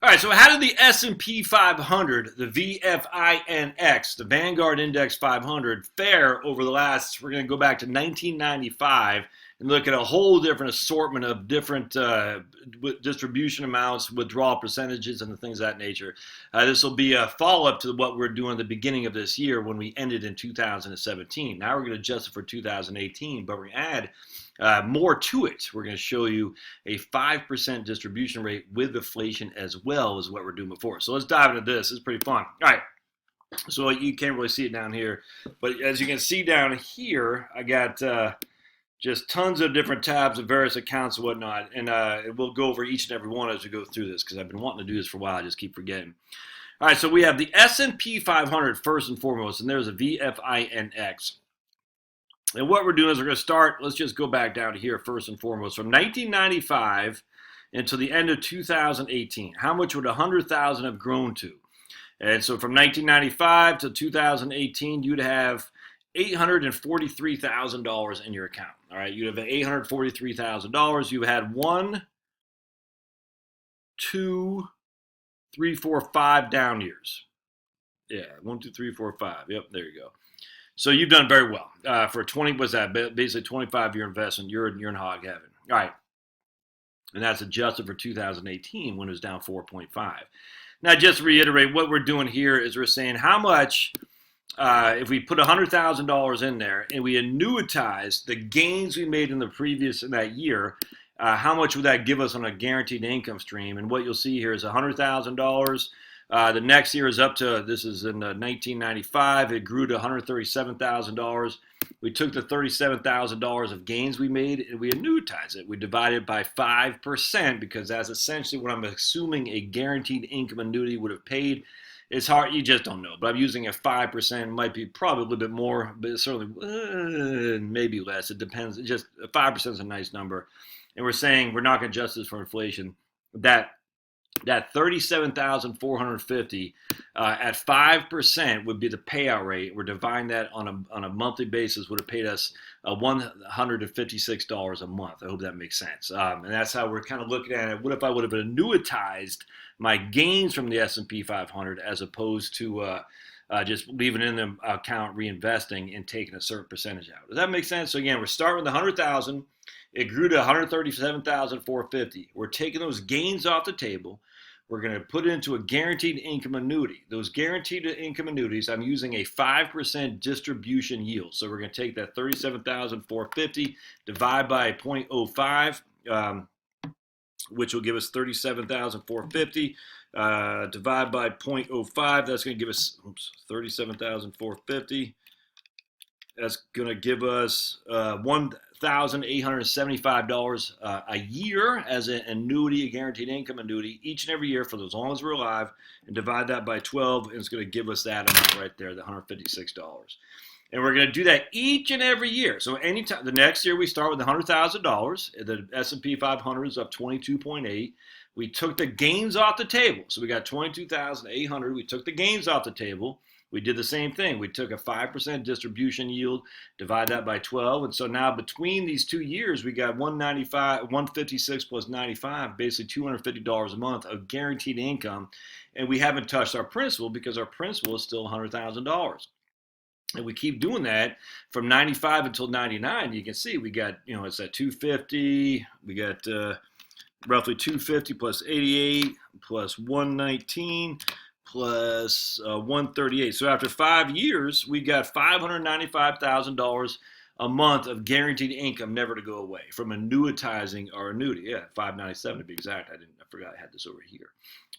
All right, so how did the S&P 500, the VFINX, the Vanguard Index 500, fare over the last, we're going to go back to 1995 and look at a whole different assortment of different distribution amounts, withdrawal percentages, and the things of that nature. This will be a follow-up to what we're doing at the beginning of this year when we ended in 2017. Now we're going to adjust it for 2018, but we're going to add more to it. We're going to show you a 5% distribution rate with inflation as well as what we're doing before. So let's dive into this. It's pretty fun. All right. So you can't really see it down here, but as you can see down here, I got just tons of different tabs of various accounts and whatnot, and we'll go over each and every one as we go through this because I've been wanting to do this for a while. I just keep forgetting. All right, so we have the S&P 500 first and foremost, and there's a VFINX. And what we're doing is we're going to start, let's just go back down to here first and foremost. From 1995 until the end of 2018, how much would 100,000 have grown to? And so from 1995 to 2018, you'd have $843,000 in your account. All right, you'd have $843,000. You had 1, 2, 3, 4, 5 down years. Yeah, 1, 2, 3, 4, 5. Yep, there you go. So you've done very well for 20. What's that? Basically 25-year investment. You're in hog heaven. All right, and that's adjusted for 2018 when it was down 4.5. Now, just to reiterate, what we're doing here is we're saying how much if we put $100,000 in there and we annuitize the gains we made in that year. How much would that give us on a guaranteed income stream? And what you'll see here is $100,000. The next year is up to, this is in 1995, it grew to $137,000. We took the $37,000 of gains we made and we annuitized it. We divided it by 5% because that's essentially what I'm assuming a guaranteed income annuity would have paid. It's hard, you just don't know, but I'm using a 5%, might be probably a little bit more, but certainly maybe less. It depends. Just 5% is a nice number. And we're saying we're not going to adjust this for inflation. That 37,450 at 5% would be the payout rate. We're dividing that on a monthly basis. Would have paid us $156 a month. I hope that makes sense. And that's how we're kind of looking at it. What if I would have annuitized my gains from the S&P 500 as opposed to just leaving it in the account, reinvesting, and taking a certain percentage out? Does that make sense? So again, we're starting with 100,000. It grew to 137,450. We're taking those gains off the table. We're going to put it into a guaranteed income annuity. Those guaranteed income annuities, I'm using a 5% distribution yield. So we're going to take that 37,450, divide by 0.05, which will give us 37,450. Divide by 0.05, that's going to give us 37,450. That's going to give us $1,875 a year as an annuity, a guaranteed income annuity, each and every year for as long as we're alive, and divide that by 12, and it's going to give us that amount right there, the $156. And we're going to do that each and every year. So anytime, the next year we start with $100,000. The S&P 500 is up 22.8. We took the gains off the table. So we got 22,800. We took the gains off the table. We did the same thing. We took a 5% distribution yield, divide that by 12. And so now between these 2 years, we got 156 plus 95, basically $250 a month of guaranteed income. And we haven't touched our principal because our principal is still $100,000. And we keep doing that from 95 until 99. You can see we got, it's at 250. We got roughly 250 plus 88 plus 119 plus 138. So after 5 years, we got $595,000 a month of guaranteed income, never to go away, from annuitizing our annuity. Yeah, 597 to be exact. I forgot I had this over here,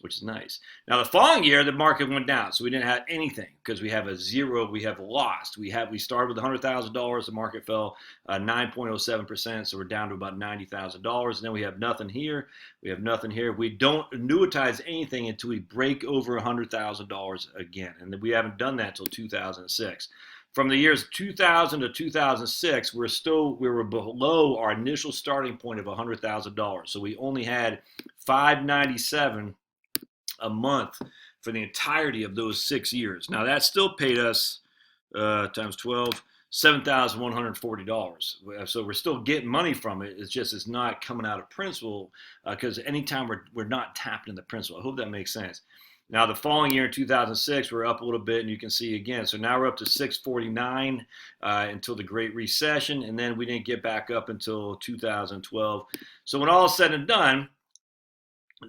which is nice. Now the following year, the market went down, so we didn't have anything because we have a zero. We have lost. We started with $100,000. The market fell 9.07%, so we're down to about $90,000. And then we have nothing here. We have nothing here. We don't annuitize anything until we break over $100,000 again, and we haven't done that until 2006. From the years 2000 to 2006, we were below our initial starting point of $100,000. So we only had $597 a month for the entirety of those 6 years. Now that still paid us times 12, $7,140. So we're still getting money from it. It's just it's not coming out of principal because anytime we're not tapped in the principal. I hope that makes sense. Now the following year in 2006, we're up a little bit, and you can see again. So now we're up to 649 until the Great Recession, and then we didn't get back up until 2012. So when all is said and done,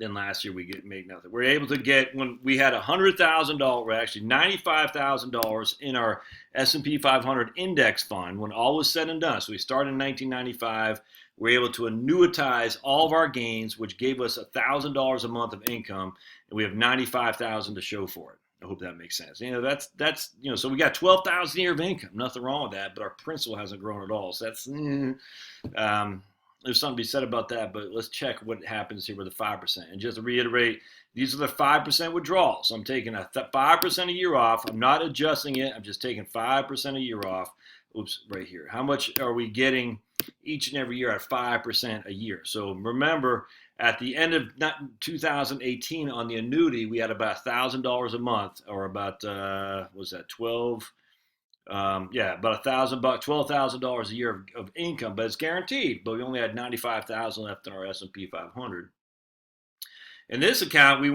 then last year we made nothing. We're able to get, when we had $100,000, actually $95,000 in our S&P 500 index fund when all was said and done. So we started in 1995. We were able to annuitize all of our gains, which gave us $1,000 a month of income, and we have $95,000 to show for it. I hope that makes sense. That's so we got $12,000 a year of income. Nothing wrong with that, but our principal hasn't grown at all. So that's there's something to be said about that, but let's check what happens here with the 5%. And just to reiterate, these are the 5% withdrawals. So I'm taking a 5% a year off. I'm not adjusting it. I'm just taking 5% a year off. Oops, right here. How much are we getting each and every year at 5% a year? So remember, at the end of 2018 on the annuity, we had about $1,000 a month, or about, what was that, 12? About $1,000, $12,000 a year of income, but it's guaranteed. But we only had 95,000 left in our S&P 500. In this account, we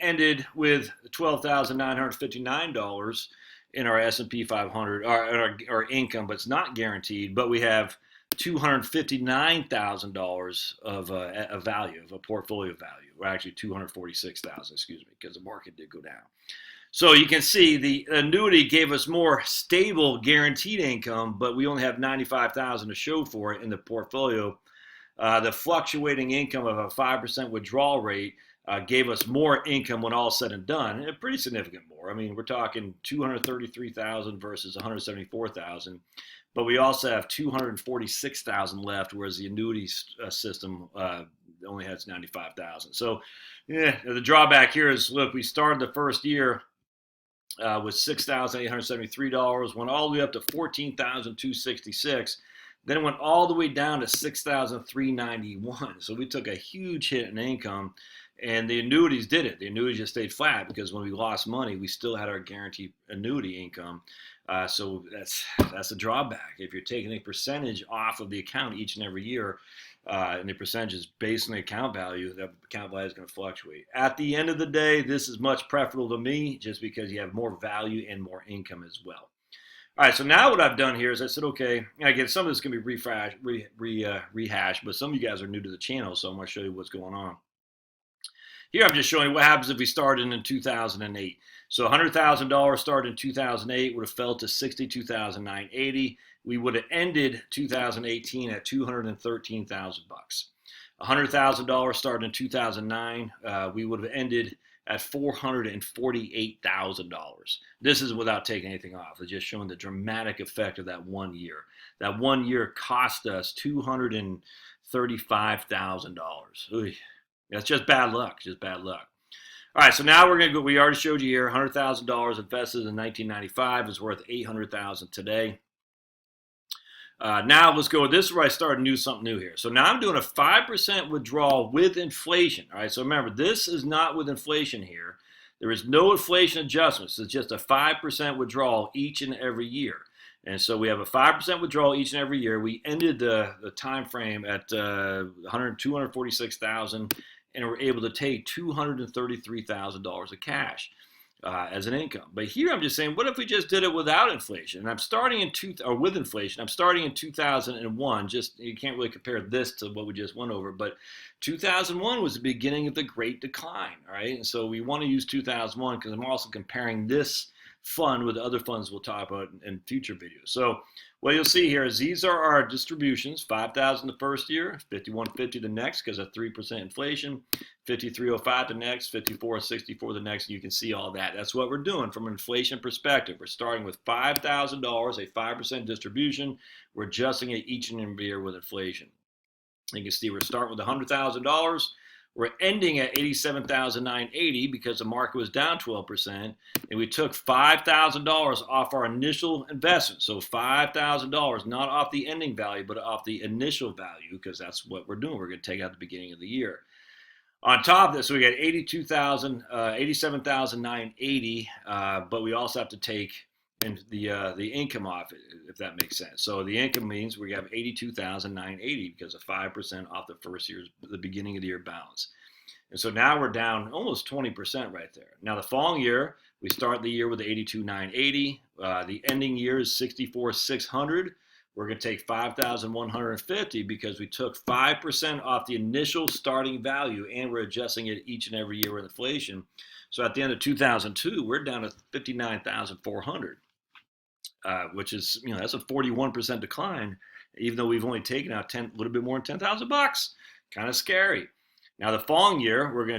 ended with $12,959 in our S&P 500, our income, but it's not guaranteed. But we have $259,000 of a value, of a portfolio value, or actually $246,000, excuse me, because the market did go down. So you can see the annuity gave us more stable guaranteed income, but we only have $95,000 to show for it in the portfolio. The fluctuating income of a 5% withdrawal rate gave us more income when all said and done, and pretty significant more. I mean, we're talking $233,000 versus $174,000, but we also have $246,000 left, whereas the annuity system only has $95,000. So, yeah, the drawback here is, look, we started the first year with $6,873, went all the way up to $14,266, then it went all the way down to $6,391. So we took a huge hit in income, and the annuities did it. The annuities just stayed flat because when we lost money, we still had our guaranteed annuity income. So that's a drawback. If you're taking a percentage off of the account each and every year, and the percentage is based on the account value, the account value is going to fluctuate. At the end of the day, this is much preferable to me just because you have more value and more income as well. All right, so now what I've done here is I said, okay, again, some of this is going to be rehashed, but some of you guys are new to the channel, so I'm going to show you what's going on. Here I'm just showing you what happens if we started in 2008. So $100,000 started in 2008 would have fell to $62,980. We would have ended 2018 at $213,000. $100,000 started in 2009. We would have ended at $448,000. This is without taking anything off. It's just showing the dramatic effect of that 1 year. That 1 year cost us $235,000. That's just bad luck. Just bad luck. All right, so now we're going to go. We already showed you here, $100,000 invested in 1995 is worth $800,000 today. Now let's go. This is where I started something new here. So now I'm doing a 5% withdrawal with inflation. All right, so remember, this is not with inflation here. There is no inflation adjustments. It's just a 5% withdrawal each and every year. And so we have a 5% withdrawal each and every year. We ended the time frame at $246,000, and we're able to take $233,000 of cash as an income. But here I'm just saying, what if we just did it without inflation? And I'm starting with inflation. I'm starting in 2001. Just, you can't really compare this to what we just went over, but 2001 was the beginning of the Great Decline. All right, and so we want to use 2001 because I'm also comparing this fund with other funds we'll talk about in future videos. So what you'll see here is these are our distributions: $5,000 the first year, $5,150 the next because of 3% inflation, $5,305 the next, $5,464 the next. You can see all that. That's what we're doing from an inflation perspective. We're starting with $5,000, a 5% distribution. We're adjusting it each and every year with inflation. You can see we're starting with $100,000. We're ending at $87,980 because the market was down 12%, and we took $5,000 off our initial investment. So $5,000, not off the ending value, but off the initial value, because that's what we're doing. We're going to take out the beginning of the year. On top of this, we got $87,980, but we also have to take and the income off, if that makes sense. So the income means we have 82,980 because of 5% off the beginning of the year balance. And so now we're down almost 20% right there. Now the following year, we start the year with 82,980. The ending year is 64,600. We're going to take 5,150 because we took 5% off the initial starting value, and we're adjusting it each and every year with inflation. So at the end of 2002, we're down to 59,400, which is, that's a 41% decline, even though we've only taken out a little bit more than $10,000. Kind of scary. Now the following year, we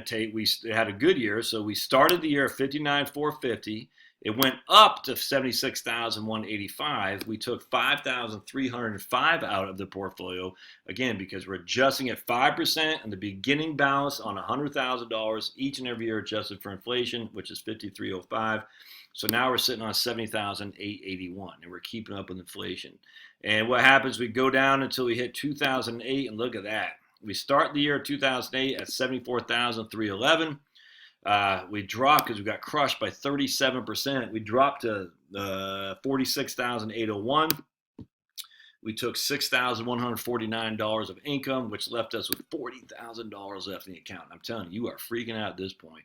had a good year, so we started the year at 59,450. It went up to 76,185. We took 5,305 out of the portfolio, again, because we're adjusting at 5% and the beginning balance on $100,000 each and every year adjusted for inflation, which is 5,305. So now we're sitting on 70,881, and we're keeping up with inflation. And what happens, we go down until we hit 2008, and look at that. We start the year 2008 at 74,311. We dropped because we got crushed by 37%. We dropped to 46,801. We took $6,149 of income, which left us with $40,000 left in the account. I'm telling you, you are freaking out at this point.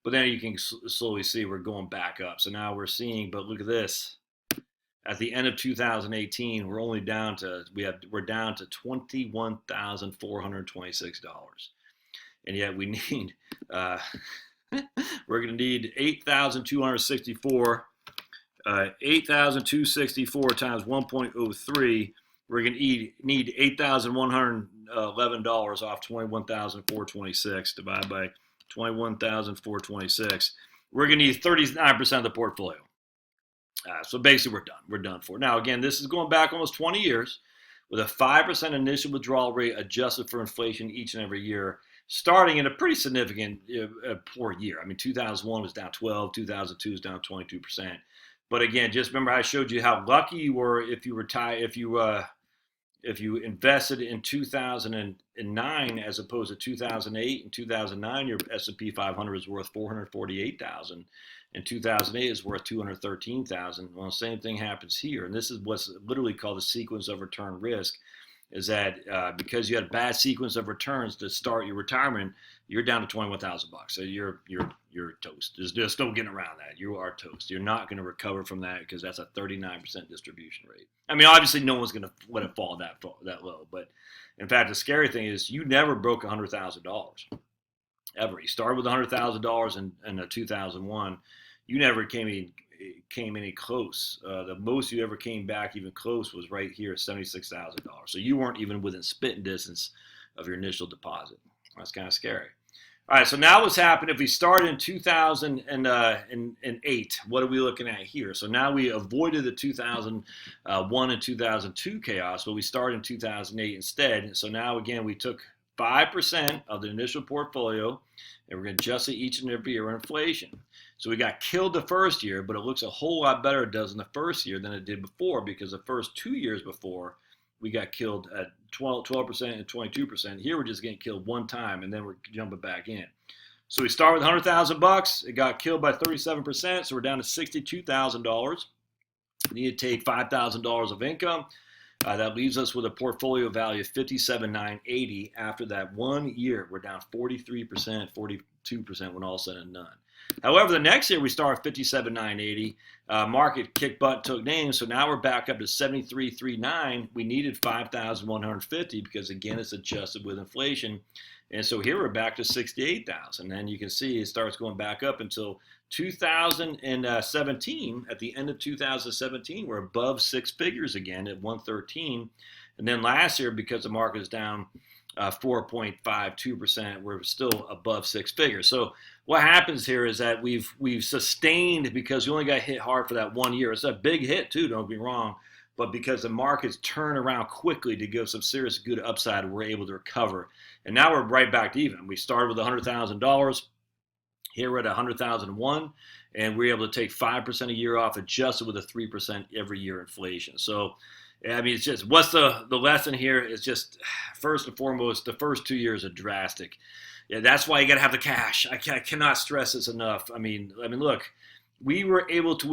But then you can slowly see we're going back up. So now we're seeing, but look at this. At the end of 2018, we're down to $21,426, and yet we need we're going to need 8,264. 8,264 times 1.03. We're going to need $8,111 off 21,426 divided by 21,426. We're going to need 39% of the portfolio. So basically, we're done. We're done for. Now, again, this is going back almost 20 years with a 5% initial withdrawal rate adjusted for inflation each and every year, starting in a pretty significant poor year. I mean, 2001 was down 12, 2002 was down 22%. But again, just remember I showed you how lucky you were if you invested in 2009 as opposed to 2008. In 2009, your S&P 500 is worth 448,000. In 2008, is worth 213,000. Well, the same thing happens here, and this is what's literally called the sequence of return risk. Is that because you had a bad sequence of returns to start your retirement, you're down to $21,000. So you're toast. There's no getting around that. You are toast. You're not going to recover from that because that's a 39% distribution rate. I mean, obviously, no one's going to let it fall that low. But in fact, the scary thing is you never broke $100,000 ever. You started with $100,000 in 2001. You never came any close. The most you ever came back even close was right here at $76,000. So you weren't even within spitting distance of your initial deposit. That's kind of scary. All right, so now what's happened if we start in 2008? What are we looking at here? So now we avoided the 2001 and 2002 chaos, but we started in 2008 instead. So now, again, we took 5% of the initial portfolio, and we're going to adjust it each and every year with inflation. So we got killed the first year, but it looks a whole lot better it does in the first year than it did before, because the first 2 years before, we got killed at 12% and 22%. Here we're just getting killed one time, and then we're jumping back in. So we start with $100,000. It got killed by 37%, so we're down to $62,000. We need to take $5,000 of income. That leaves us with a portfolio value of $57,980. After that 1 year, we're down 43%, 42% when all said and done. However, the next year we start at $57,980. Market kicked butt, took names, so now we're back up to $73,390. We needed $5,150 because, again, it's adjusted with inflation. And so here we're back to $68,000. And you can see it starts going back up until 2017. At the end of 2017, we're above six figures again at 113. And then last year, because the market is down 4.52%, we're still above six figures. So what happens here is that we've sustained, because we only got hit hard for that 1 year. It's a big hit too, don't get me wrong, but because the markets turn around quickly to give some serious good upside, we're able to recover. And now we're right back to even. We started with $100,000. Here we're at $100,001, and we're able to take 5% a year off, adjusted with a 3% every year inflation. So I mean, it's just, what's the lesson here is just, first and foremost, the first 2 years are drastic. Yeah, that's why you got to have the cash. I cannot stress this enough. I mean, look, We were able to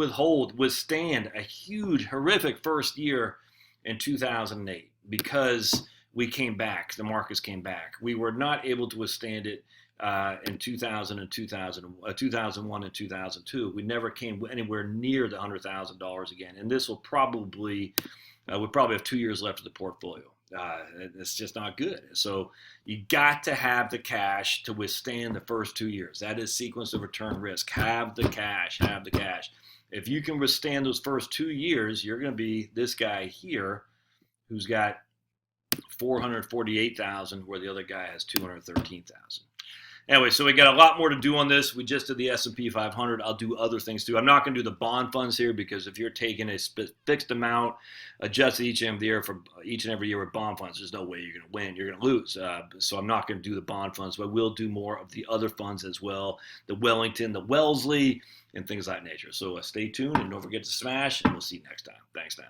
withstand a huge, horrific first year in 2008 because we came back. The markets came back. We were not able to withstand it in 2000 and 2001 and 2002. We never came anywhere near the $100,000 again. And this will probably, we probably have 2 years left of the portfolio. It's just not good. So you got to have the cash to withstand the first 2 years. That is sequence of return risk. Have the cash. Have the cash. If you can withstand those first 2 years, you're going to be this guy here who's got 448,000 where the other guy has 213,000. Anyway, so we got a lot more to do on this. We just did the S&P 500. I'll do other things too. I'm not going to do the bond funds here because if you're taking a fixed amount adjusted each and every year with bond funds, there's no way you're going to win. You're going to lose. So I'm not going to do the bond funds, but we'll do more of the other funds as well, the Wellington, the Wellesley, and things of that nature. So stay tuned and don't forget to smash, and we'll see you next time. Thanks now.